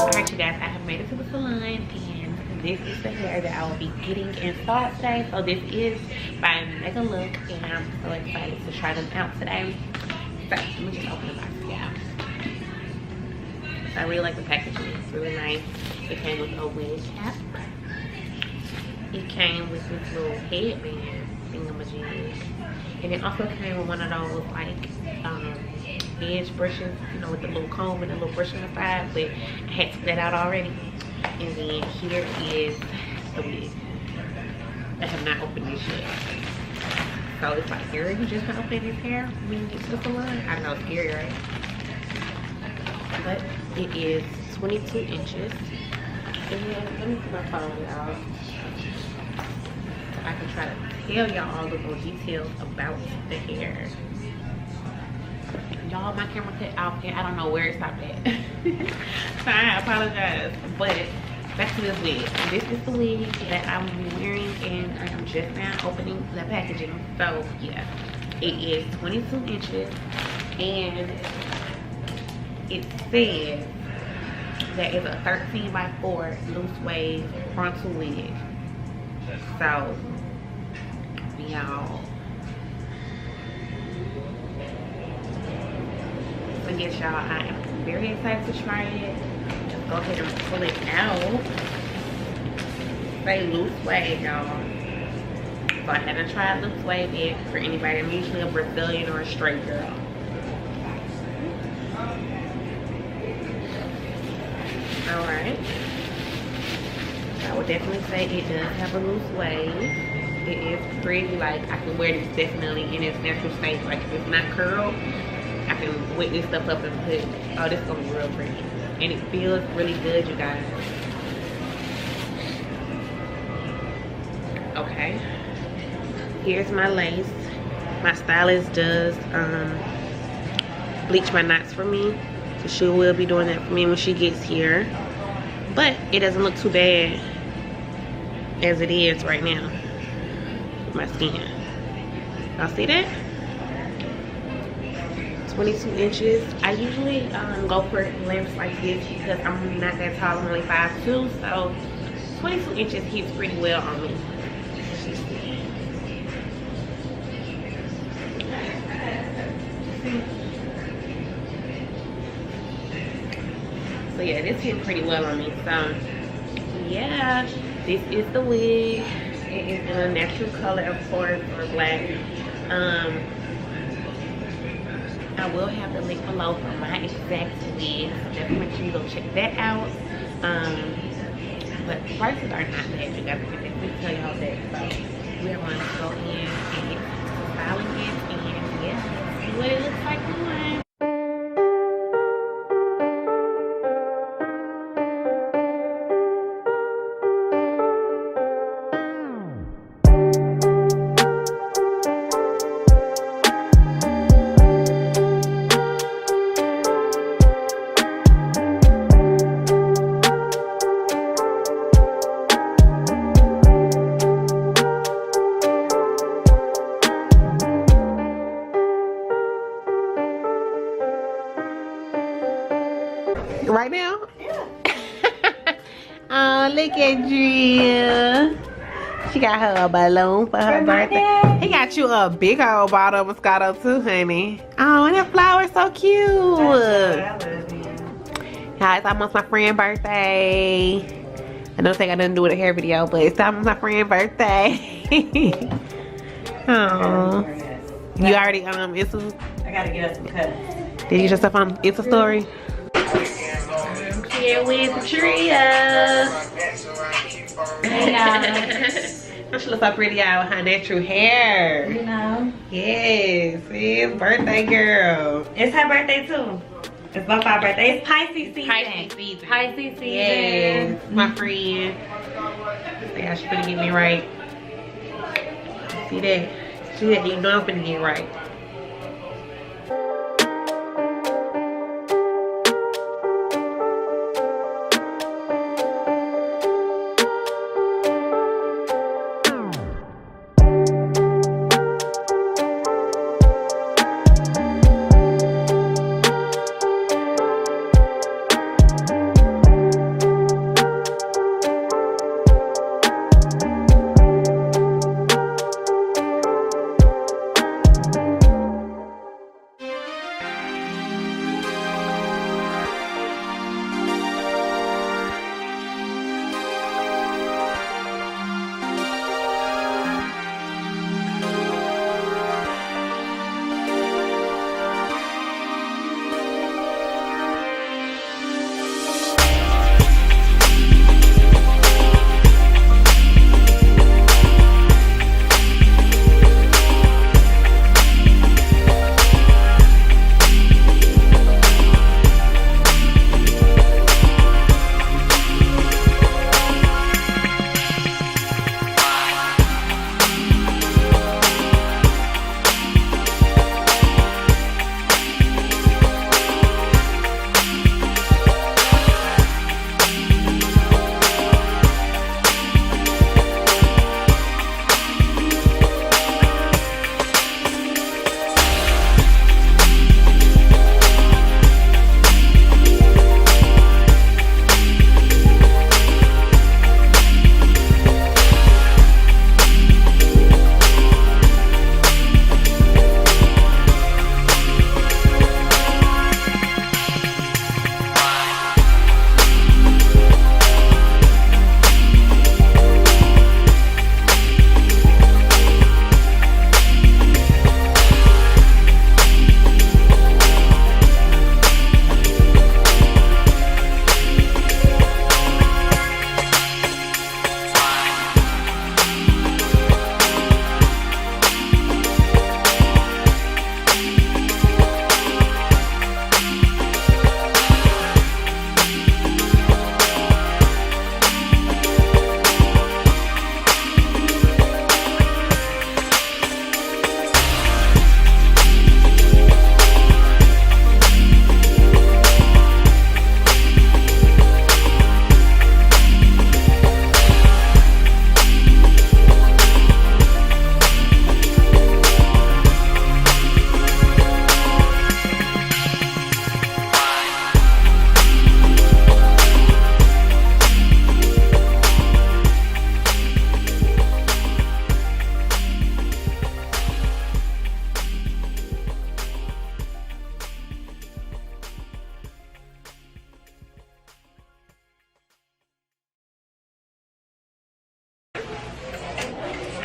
Alright, you guys, I have made it to the salon, and this is the hair that I will be getting installed today. So this is by Megalook, and I'm so excited to try them out today. So let me just open the box, yeah. I really like the packaging. It's really nice. It came with a wig cap. It came with this little headband thingamajig, and it also came with one of those like edge brushes, you know, with the little comb and the little brush on the side, but I had took that out already. And then here is the wig. I have not opened this yet. So it's like, here you just gonna open this hair when you get to the salon? I know it's scary, right? But it is 22 inches. And let me put my phone out so I can try to tell y'all all the little details about the hair. Y'all, my camera cut off and I don't know where it stopped at. So I apologize. But back to this wig. This is the wig that I will be wearing, and I am just now opening the packaging. So yeah, it is 22 inches, and it says that it's a 13 by 4 loose wave frontal wig. So y'all, so yes, y'all, I am very excited to try it. Just go ahead and pull it out. Say loose wave, y'all. So I haven't tried loose wave yet for anybody. I'm usually a Brazilian or a straight girl. Alright. I would definitely say it does have a loose wave. It is pretty, like I can wear this definitely in its natural state. Like if it's not curled, I can whip this stuff up and put, oh, this is gonna be real pretty. And it feels really good, you guys. Okay. Here's my lace. My stylist does bleach my knots for me. So she will be doing that for me when she gets here. But it doesn't look too bad as it is right now with my skin. Y'all see that? 22 inches. I usually go for lengths like this because I'm not that tall. I'm only 5'2", so 22 inches hits pretty well on me. So yeah, this hit pretty well on me. So yeah, this is the wig. It is in a natural color, of course, or black. I will have the link below for my exact wig, so definitely make sure you go check that out. But the prices are not bad, you guys. I can definitely tell y'all that. So we're going to go in and get styling it, and yeah, see what it looks like on. Right now? Yeah. Oh, look at Drea. She got her a balloon for her birthday. He got you a big old bottle of Moscato too, honey. Oh, and that flower's so cute. Hi, it's almost my friend's birthday. I don't think I didn't do a hair video, but it's almost my friend's birthday. Oh. You already, Issa? I gotta get us some cuts. Did you just up on Issa story? Here with the trio. Hey y'all. She looks so pretty out with her natural hair. You know. Yes, it's birthday girl. It's her birthday too. It's both our birthday. It's Pisces season. Pisces season. Pisces season. Yes, my friend. Yeah, she finna get me right. See that? She said, you know I'm finna get right.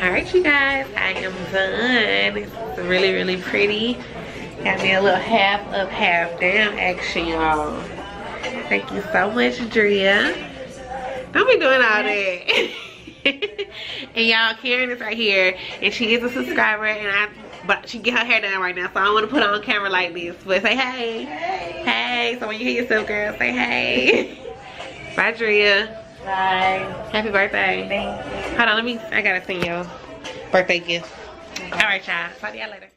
All right, you guys, I am done. It's really, really pretty. Got me a little half up, half down action, y'all. Thank you so much, Drea. Don't be doing all that. And y'all, Karen is right here, and she is a subscriber, but she get her hair done right now, so I don't want to put her on camera like this. But say hey. Hey. So when you hear yourself, girl, say hey. Bye, Drea. Bye. Happy birthday. Thank you. Hold on, I gotta sing y'all birthday gift. All right, y'all. Talk to y'all later.